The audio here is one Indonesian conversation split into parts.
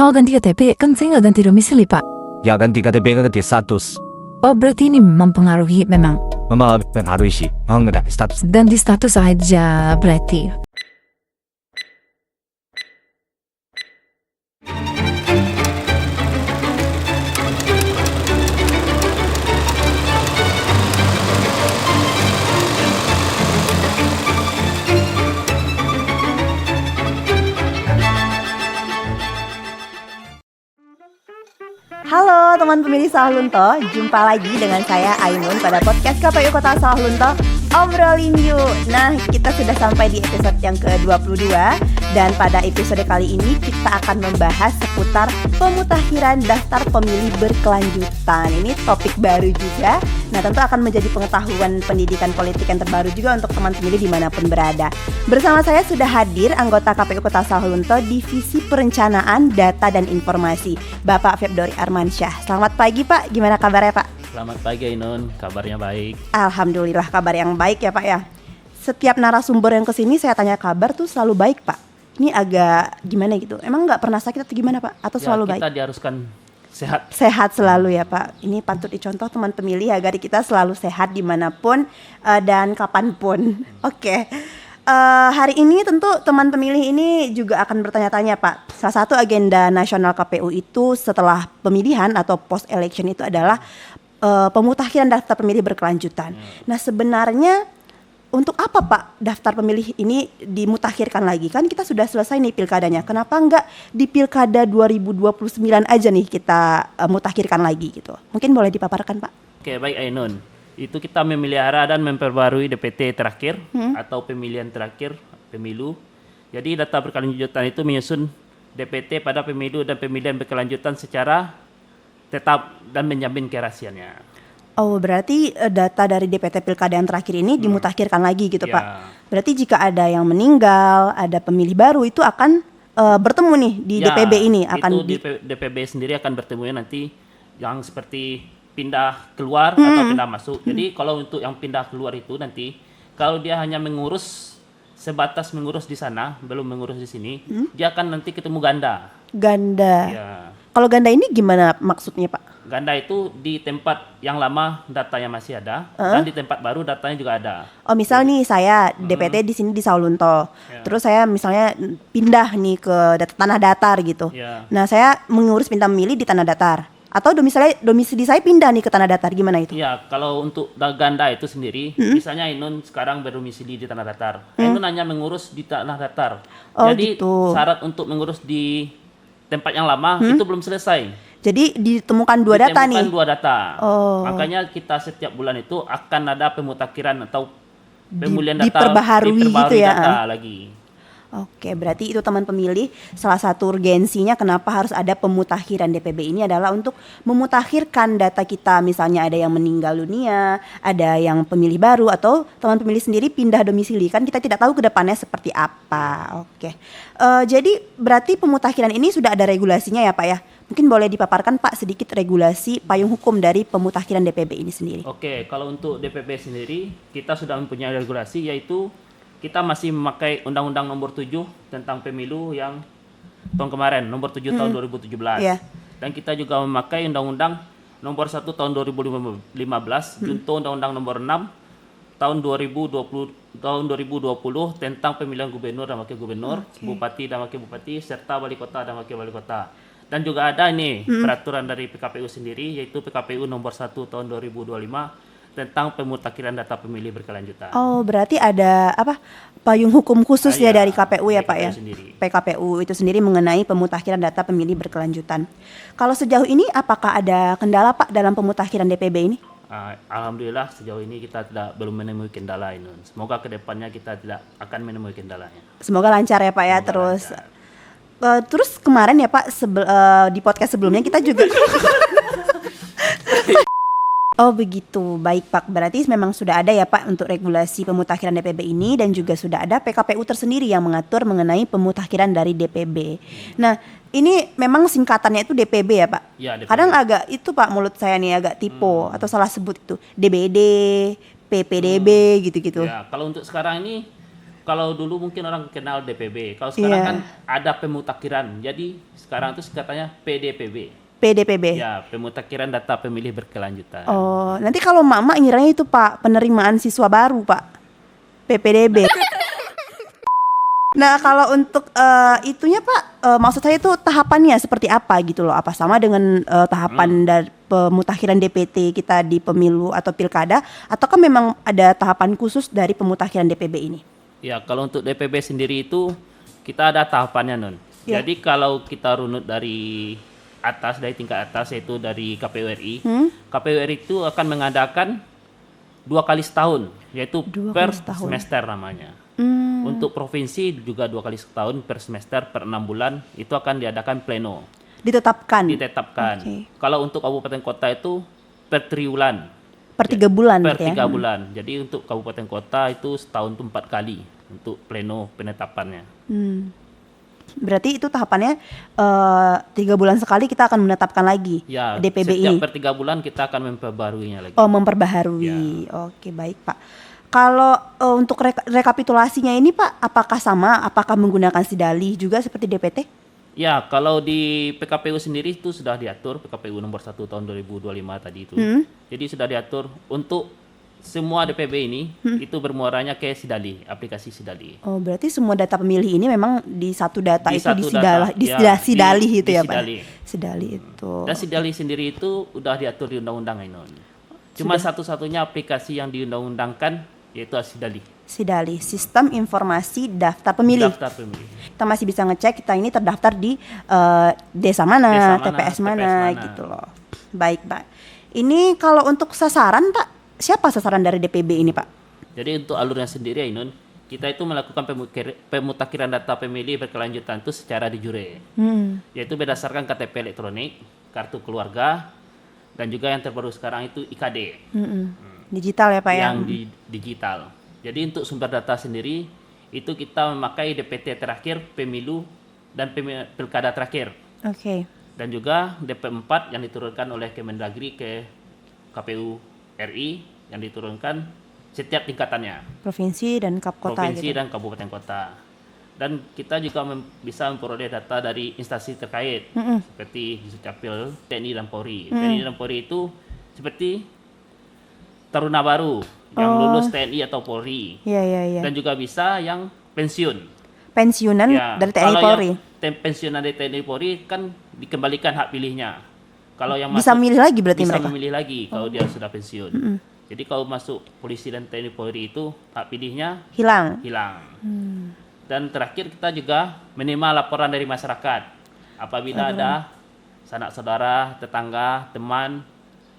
Kalau ganti KTP kan saya nggak ganti domisili Pak. Ya ganti KTP ganti status. Oh berarti ini mempengaruhi memang. Mempengaruhi sih. Enggak status. Dan di status aja berarti. Halo teman pemilih Sahlunto, jumpa lagi dengan saya Ainun pada podcast KPU Kota Sahlunto, Obrolin Yuk. Nah, kita sudah sampai di episode yang ke-22 dan pada episode kali ini kita akan membahas seputar pemutakhiran daftar pemilih berkelanjutan. Ini topik baru juga. Nah, tentu akan menjadi pengetahuan pendidikan politik yang terbaru juga untuk teman pemilih dimanapun berada. Bersama saya sudah hadir anggota KPU Kota Sahlunto Divisi Perencanaan, Data dan Informasi, Bapak Febdori Armansyah. Selamat pagi Pak, gimana kabarnya Pak? Selamat pagi Ainun, kabarnya baik. Alhamdulillah kabar yang baik ya Pak ya. Setiap narasumber yang kesini saya tanya kabar tuh selalu baik Pak. Ini agak gimana gitu, emang nggak pernah sakit atau gimana Pak? Atau selalu baik? Kita diharuskan sehat. Sehat selalu ya Pak. Ini patut dicontoh teman pemilih agar kita selalu sehat dimanapun dan kapanpun. Oke. Hari ini tentu teman pemilih ini juga akan bertanya-tanya Pak. Salah satu agenda nasional KPU itu setelah pemilihan atau post election itu adalah pemutakhiran daftar pemilih berkelanjutan. Nah sebenarnya untuk apa Pak daftar pemilih ini dimutakhirkan lagi? Kan kita sudah selesai nih pilkadanya. Kenapa enggak di pilkada 2029 aja nih kita mutakhirkan lagi gitu? Mungkin boleh dipaparkan Pak? Oke, baik Ainun. Itu kita memelihara dan memperbarui DPT terakhir atau pemilihan terakhir pemilu. Jadi data berkelanjutan itu menyusun DPT pada pemilu dan pemilihan berkelanjutan secara tetap dan menjamin kerahasiaannya. Oh berarti data dari DPT pilkada yang terakhir ini dimutakhirkan lagi gitu Ya. Pak. Berarti jika ada yang meninggal, ada pemilih baru itu akan bertemu nih di DPB ini akan itu DPB sendiri akan bertemu nanti yang seperti pindah keluar atau pindah masuk. Jadi kalau untuk yang pindah keluar itu nanti kalau dia hanya mengurus sebatas mengurus di sana, belum mengurus di sini, dia akan nanti ketemu ganda. ganda. Ya. Kalau ganda ini gimana maksudnya Pak? Ganda itu di tempat yang lama datanya masih ada dan di tempat baru datanya juga ada. Oh misal nih saya DPT di sini di Saulunto, terus saya misalnya pindah nih ke tanah datar gitu. Ya. Nah saya mengurus pindah memilih di tanah datar. Atau domisili saya pindah nih ke tanah datar, gimana itu? Iya, kalau untuk ganda itu sendiri, misalnya Ainun sekarang berdomisili di tanah datar. Ainun hanya mengurus di tanah datar. Oh, Jadi gitu. syarat untuk mengurus di tempat yang lama itu belum selesai. Jadi ditemukan dua data nih. Dua data. Oh. Makanya kita setiap bulan itu akan ada pemutakhiran atau pemulihan data diperbaharui gitu ya. data lagi. Oke, berarti itu teman pemilih salah satu urgensinya kenapa harus ada pemutakhiran DPB ini adalah untuk memutakhirkan data kita, misalnya ada yang meninggal dunia, ada yang pemilih baru atau teman pemilih sendiri pindah domisili, kan kita tidak tahu ke depannya seperti apa. Oke. Jadi berarti pemutakhiran ini sudah ada regulasinya ya Pak ya? Mungkin boleh dipaparkan Pak sedikit regulasi payung hukum dari pemutakhiran DPB ini sendiri. Oke, kalau untuk DPB sendiri kita sudah mempunyai regulasi yaitu kita masih memakai Undang-Undang Nomor 7 tentang Pemilu yang tahun kemarin, Nomor 7 tahun 2017. Iya. Dan kita juga memakai Undang-Undang Nomor 1 tahun 2015, junto Undang-Undang Nomor 6 tahun 2020 tentang pemilihan gubernur dan wakil gubernur, bupati dan wakil bupati, serta wali kota dan wakil wali kota. Dan juga ada ini peraturan dari PKPU sendiri yaitu PKPU Nomor 1 tahun 2025 tentang pemutakhiran data pemilih berkelanjutan. Oh, berarti ada apa payung hukum khusus ya dari KPU ya Pak ya? Sendiri. PKPU itu sendiri mengenai pemutakhiran data pemilih berkelanjutan. Kalau sejauh ini apakah ada kendala Pak dalam pemutakhiran DPB ini? Alhamdulillah sejauh ini kita belum menemui kendala ini. Semoga kedepannya kita tidak akan menemui kendalanya. Semoga lancar ya Pak ya. Terus kemarin ya Pak di podcast sebelumnya kita juga Oh begitu, baik Pak. Berarti memang sudah ada ya Pak untuk regulasi pemutakhiran DPB ini dan juga sudah ada PKPU tersendiri yang mengatur mengenai pemutakhiran dari DPB. Nah ini memang singkatannya itu DPB ya Pak? Ya, DPB. Kadang agak itu Pak mulut saya nih agak typo atau salah sebut itu DBD, PPDB gitu-gitu. Ya, kalau untuk sekarang ini Kalau dulu mungkin orang kenal DPB, kalau sekarang Iya. kan ada pemutakhiran. Jadi sekarang itu katanya PDPB. PDPB. Ya, pemutakhiran data pemilih berkelanjutan. Oh, nanti kalau mama ngiranya itu Pak penerimaan siswa baru Pak, PPDB. Nah kalau untuk itunya Pak, maksud saya itu tahapannya seperti apa gitu loh? Apa sama dengan tahapan dari pemutakhiran DPT kita di pemilu atau pilkada, ataukah memang ada tahapan khusus dari pemutakhiran DPB ini? Ya, kalau untuk DPB sendiri itu kita ada tahapannya, Non. Ya. Jadi kalau kita runut dari atas, dari tingkat atas, yaitu dari KPU RI, KPU RI itu akan mengadakan 2 kali setahun, yaitu 2 per kali setahun. semester namanya. Untuk provinsi juga 2 kali setahun per semester per 6 bulan itu akan diadakan pleno, Ditetapkan ditetapkan. Oke. Kalau untuk kabupaten kota itu per triwulan, per 3 bulan per gitu ya? 3 bulan. Jadi untuk kabupaten kota itu setahun itu 4 kali untuk pleno penetapannya. Berarti itu tahapannya 3 bulan sekali kita akan menetapkan lagi Ya, DPB setiap ini. per 3 bulan kita akan memperbaruinya lagi. Oh, memperbaharui. Oke, baik Pak. Kalau untuk rekapitulasinya ini Pak, apakah sama? Apakah menggunakan sidali juga seperti DPT? Ya, kalau di PKPU sendiri itu sudah diatur, PKPU nomor 1 tahun 2025 tadi itu. Jadi sudah diatur untuk semua DPB ini itu bermuaranya ke Sidali, aplikasi Sidali. Oh, berarti semua data pemilih ini memang di satu data Di itu satu data, di ya, Sidali di- itu di ya Pak? Sidali. Sidali itu. Dan Sidali sendiri itu udah diatur di undang-undang ini. Cuma satu-satunya aplikasi yang diundang-undangkan yaitu Sidali, Sidali, Sistem Informasi Daftar Pemilih. daftar pemilih. Kita masih bisa ngecek kita ini terdaftar di desa mana, Desa mana, TPS mana, TPS mana. gitu loh. Baik, Pak. Ini kalau untuk sasaran, Pak, siapa sasaran dari DPB ini, Pak? Jadi untuk alurnya sendiri ya Inun, kita itu melakukan pemutakhiran data pemilih berkelanjutan itu secara di jure, yaitu berdasarkan KTP elektronik, kartu keluarga, dan juga yang terbaru sekarang itu IKD Digital ya, Pak ya? yang di digital. Jadi untuk sumber data sendiri itu kita memakai DPT terakhir, pemilu, dan pilkada terakhir, Oke. dan juga DP4 yang diturunkan oleh Kemendagri ke KPU RI yang diturunkan setiap tingkatannya, Provinsi dan Kap Kota provinsi gitu. dan kabupaten kota. Dan kita juga bisa memperoleh data dari instansi terkait seperti Disucapil, TNI dan Polri. TNI dan Polri itu seperti Taruna Baru yang lulus TNI atau Polri, Iya, iya, iya. dan juga bisa yang pensiun. Pensiunan Ya, dari TNI kalau Polri. yang pensiunan dari TNI Polri kan dikembalikan hak pilihnya. Kalau yang Bisa masuk, milih lagi berarti bisa mereka? memilih lagi kalau dia sudah pensiun. Jadi kalau masuk polisi dan TNI Polri itu hak pilihnya Hilang. hilang. Dan terakhir kita juga menerima laporan dari masyarakat apabila ada sanak saudara, tetangga, teman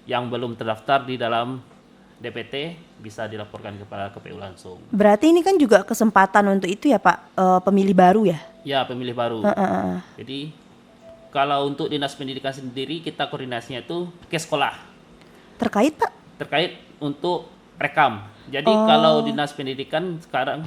yang belum terdaftar di dalam DPT bisa dilaporkan kepada KPU langsung. Berarti ini kan juga kesempatan untuk itu ya, Pak, pemilih baru ya? Ya, pemilih baru. Jadi kalau untuk dinas pendidikan sendiri kita koordinasinya itu ke sekolah Terkait, Pak? terkait untuk rekam. Jadi kalau dinas pendidikan sekarang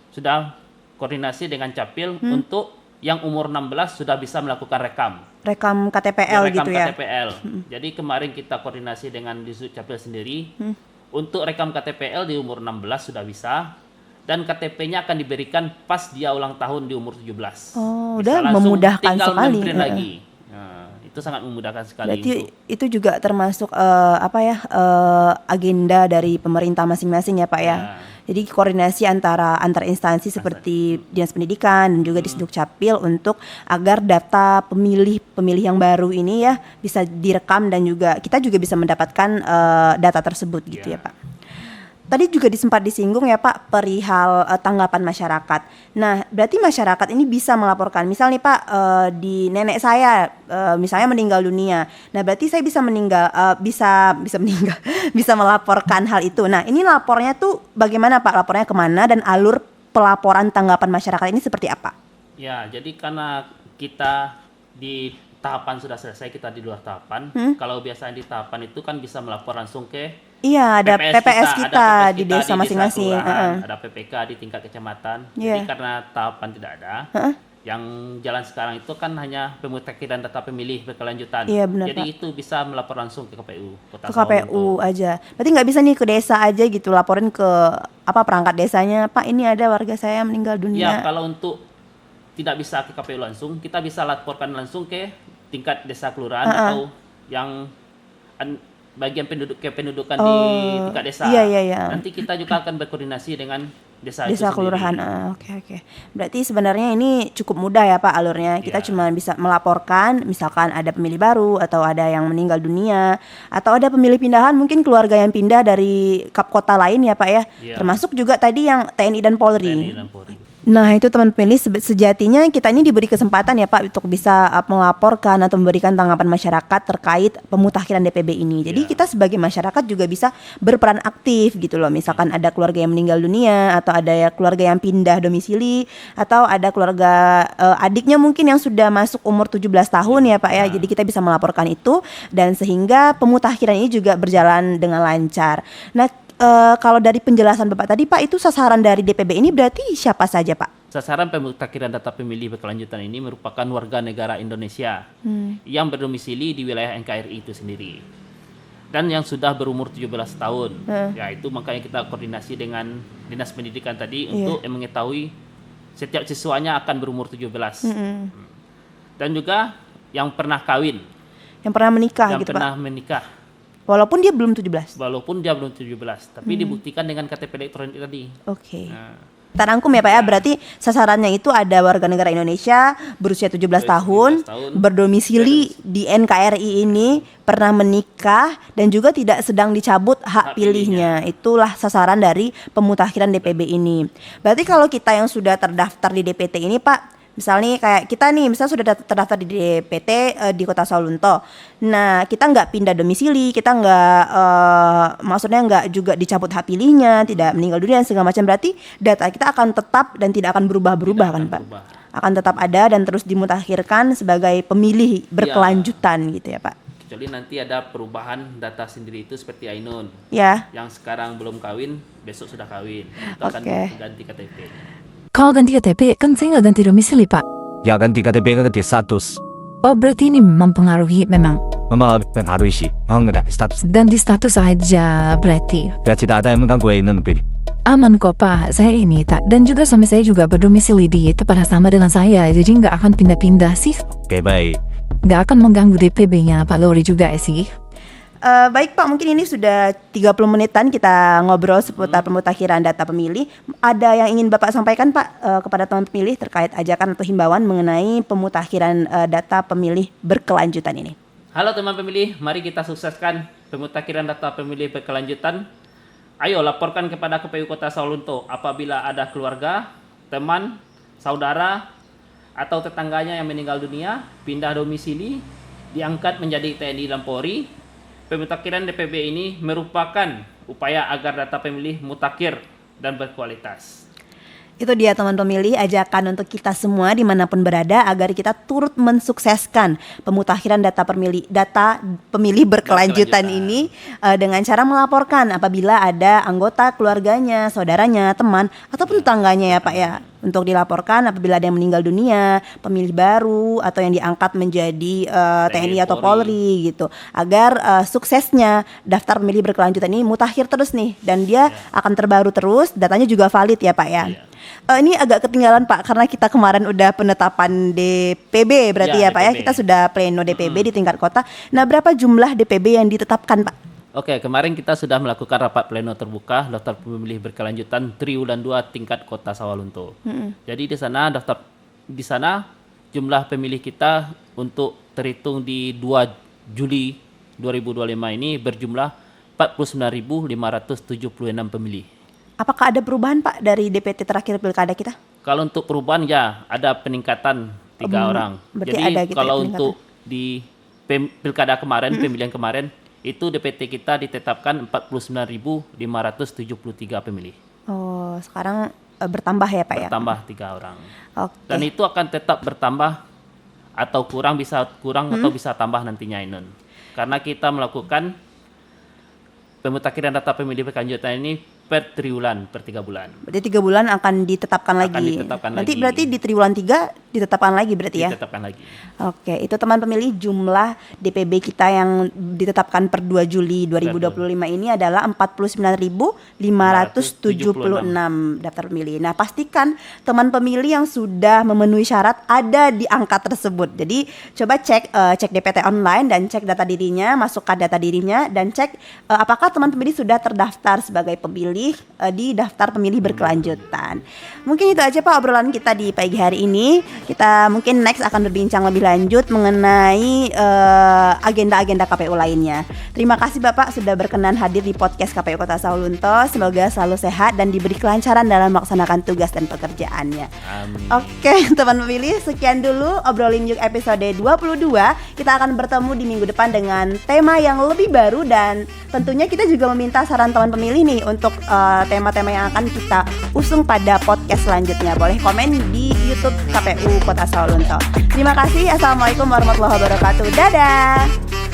sudah koordinasi dengan Capil untuk yang umur 16 sudah bisa melakukan rekam. Rekam KTPL Rekam gitu ya? KTPL. Jadi kemarin kita koordinasi dengan Disub Capil sendiri untuk rekam KTPL di umur 16 sudah bisa, dan KTP-nya akan diberikan pas dia ulang tahun di umur 17. Oh, Bisa udah langsung memudahkan tinggal sekali. nge-print lagi. Nah, itu sangat memudahkan sekali. Berarti untuk itu juga termasuk agenda dari pemerintah masing-masing ya Pak ya. Jadi koordinasi antar instansi seperti Dinas Pendidikan dan juga Disduk Capil untuk agar data pemilih yang baru ini ya bisa direkam dan juga kita juga bisa mendapatkan data tersebut gitu ya Pak. Tadi juga sempat disinggung ya Pak perihal tanggapan masyarakat. Nah, berarti masyarakat ini bisa melaporkan. Misal nih Pak, di nenek saya misalnya meninggal dunia. Nah, berarti saya bisa bisa melaporkan hal itu. Nah, ini lapornya tuh bagaimana Pak? Lapornya kemana dan alur pelaporan tanggapan masyarakat ini seperti apa? Ya, jadi karena kita di tahapan sudah selesai, kita di luar tahapan. Kalau biasanya di tahapan itu kan bisa melapor langsung ke Iya, ada PPS kita ada di PPS desa masing-masing. kelurahan, ada PPK di tingkat kecamatan. Iya. Jadi karena tahapan tidak ada, Yang jalan sekarang itu kan hanya pemutakhiran data pemilih berkelanjutan. Iya, benar, Jadi Pak. itu bisa melapor langsung ke KPU Kota Ke Sawalunto. KPU aja. Berarti nggak bisa nih ke desa aja gitu laporin ke apa perangkat desanya, Pak ini ada warga saya meninggal Ya, dunia. kalau untuk tidak bisa ke KPU langsung, kita bisa laporkan langsung ke tingkat desa kelurahan atau yang bagian kependudukan di tingkat desa. Iya, iya, iya. Nanti kita juga akan berkoordinasi dengan desa itu Desa sendiri. kelurahan. Oke. Berarti sebenarnya ini cukup mudah ya Pak alurnya. Kita Iya. cuma bisa melaporkan misalkan ada pemilih baru atau ada yang meninggal dunia atau ada pemilih pindahan mungkin keluarga yang pindah dari kota lain ya Pak ya. Iya. Termasuk juga tadi yang TNI dan Polri. TNI dan Polri. Nah itu teman pemilih sejatinya kita ini diberi kesempatan ya Pak untuk bisa melaporkan atau memberikan tanggapan masyarakat terkait pemutakhiran DPB ini. Jadi kita sebagai masyarakat juga bisa berperan aktif gitu loh. Misalkan ada keluarga yang meninggal dunia atau ada ya keluarga yang pindah domisili atau ada keluarga adiknya mungkin yang sudah masuk umur 17 tahun ya Pak ya. Jadi kita bisa melaporkan itu dan sehingga pemutakhiran ini juga berjalan dengan lancar. Nah kalau dari penjelasan Bapak tadi Pak itu sasaran dari DPB ini berarti siapa saja Pak? Sasaran pemutakhiran data pemilih berkelanjutan ini merupakan warga negara Indonesia yang berdomisili di wilayah NKRI itu sendiri dan yang sudah berumur 17 tahun. Ya itu makanya kita koordinasi dengan Dinas Pendidikan tadi untuk mengetahui setiap siswanya akan berumur 17. Dan juga yang pernah kawin, Yang pernah menikah yang gitu pernah Pak? menikah Walaupun dia belum 17. walaupun dia belum 17, tapi dibuktikan dengan KTP elektronik tadi. Oke. Nah, Kita rangkum ya Pak ya, berarti sasarannya itu ada warga negara Indonesia berusia 17 tahun, berdomisili di NKRI ini, pernah menikah dan juga tidak sedang dicabut hak pilihnya. Itulah sasaran dari pemutakhiran DPB ini. Berarti kalau kita yang sudah terdaftar di DPT ini Pak, misalnya kayak kita nih, misalnya sudah terdaftar di DPT di Kota Sawalunto. Nah, kita nggak pindah domisili, kita nggak, maksudnya nggak juga dicabut hak pilihnya, tidak meninggal dunia dan segala macam. Berarti data kita akan tetap dan tidak akan berubah-berubah kan, Pak? berubah. Akan tetap ada dan terus dimutakhirkan sebagai pemilih berkelanjutan gitu ya, Pak? Kecuali nanti ada perubahan data sendiri itu seperti Ainun Ya. yang sekarang belum kawin, besok sudah kawin. Itu akan Oke. ganti KTP. Kalau ganti KTP kan saya nggak ganti domisili Pak. Ya ganti KTP ganti status. Oh berarti ini mempengaruhi memang. mempengaruhi sih. Enggak status. Dan di status aja berarti. Berarti tidak ada yang mengganggu Ainun pilih. Aman kok Pak, saya ini tak. Dan juga suami saya juga berdomisili di tempat sama dengan saya. Jadi nggak akan pindah-pindah sih. Oke baik. Nggak akan mengganggu DPB-nya Pak Lori juga sih. Baik Pak, mungkin ini sudah 30 menitan kita ngobrol seputar pemutakhiran data pemilih. Ada yang ingin Bapak sampaikan Pak kepada teman pemilih terkait ajakan atau himbauan mengenai pemutakhiran data pemilih berkelanjutan ini? Halo teman pemilih, mari kita sukseskan pemutakhiran data pemilih berkelanjutan. Ayo laporkan kepada KPU Kota Sawalunto apabila ada keluarga, teman, saudara, atau tetangganya yang meninggal dunia, pindah domisili, diangkat menjadi TNI dan Polri. Pemutakhiran DPB ini merupakan upaya agar data pemilih mutakhir dan berkualitas. Itu dia teman pemilih, ajakan untuk kita semua dimanapun berada agar kita turut mensukseskan pemutakhiran data pemilih berkelanjutan ini dengan cara melaporkan apabila ada anggota keluarganya, saudaranya, teman ataupun tetangganya ya Pak ya, untuk dilaporkan apabila ada yang meninggal dunia, pemilih baru atau yang diangkat menjadi TNI atau Polri gitu, agar suksesnya daftar pemilih berkelanjutan ini mutakhir terus nih dan dia akan terbaru terus, datanya juga valid ya Pak ya. Ini agak ketinggalan Pak karena kita kemarin udah penetapan DPB berarti ya Pak ya, DPB. kita sudah pleno DPB di tingkat kota. Nah berapa jumlah DPB yang ditetapkan Pak? Oke, kemarin kita sudah melakukan rapat pleno terbuka daftar pemilih berkelanjutan triwulan 2 tingkat Kota Sawalunto. Jadi di sana jumlah pemilih kita untuk terhitung di 2 Juli 2025 ini berjumlah 49.576 pemilih. Apakah ada perubahan Pak dari DPT terakhir pilkada kita? Kalau untuk perubahan ya ada peningkatan 3 orang. berarti Jadi ada gitu ya kalau peningkatan. untuk di pilkada kemarin, pemilihan kemarin itu DPT kita ditetapkan 49.573 pemilih. Oh sekarang bertambah ya Pak ya? Bertambah 3 orang. Oke. Dan itu akan tetap bertambah atau kurang atau bisa tambah nantinya Ainun. Karena kita melakukan pemutakhiran data pemilih berkelanjutan ini per triwulan, per 3 bulan. Berarti 3 bulan akan ditetapkan lagi. ditetapkan Nanti lagi. berarti di triwulan 3 ditetapkan lagi berarti ya? Ditetapkan lagi. Oke, itu teman pemilih jumlah DPB kita yang ditetapkan per 2 Juli 2025 ini adalah 49.576 daftar pemilih. Nah, pastikan teman pemilih yang sudah memenuhi syarat ada di angka tersebut. Jadi, coba cek DPT online dan cek data dirinya, masukkan data dirinya dan cek apakah teman pemilih sudah terdaftar sebagai pemilih di daftar pemilih berkelanjutan. Mungkin itu aja Pak obrolan kita di pagi hari ini. Kita mungkin next akan berbincang lebih lanjut mengenai agenda-agenda KPU lainnya. Terima kasih Bapak sudah berkenan hadir di podcast KPU Kota Sawalunto. Semoga selalu sehat dan diberi kelancaran dalam melaksanakan tugas dan pekerjaannya. Amin. Oke, teman pemilih, sekian dulu Obrolin Yuk episode 22. Kita akan bertemu di minggu depan dengan tema yang lebih baru dan tentunya kita juga meminta saran teman pemilih nih untuk tema-tema yang akan kita usung pada podcast selanjutnya. Boleh komen di YouTube KPU Kota Sawalunto. Terima kasih. Assalamualaikum warahmatullahi wabarakatuh. Dadah.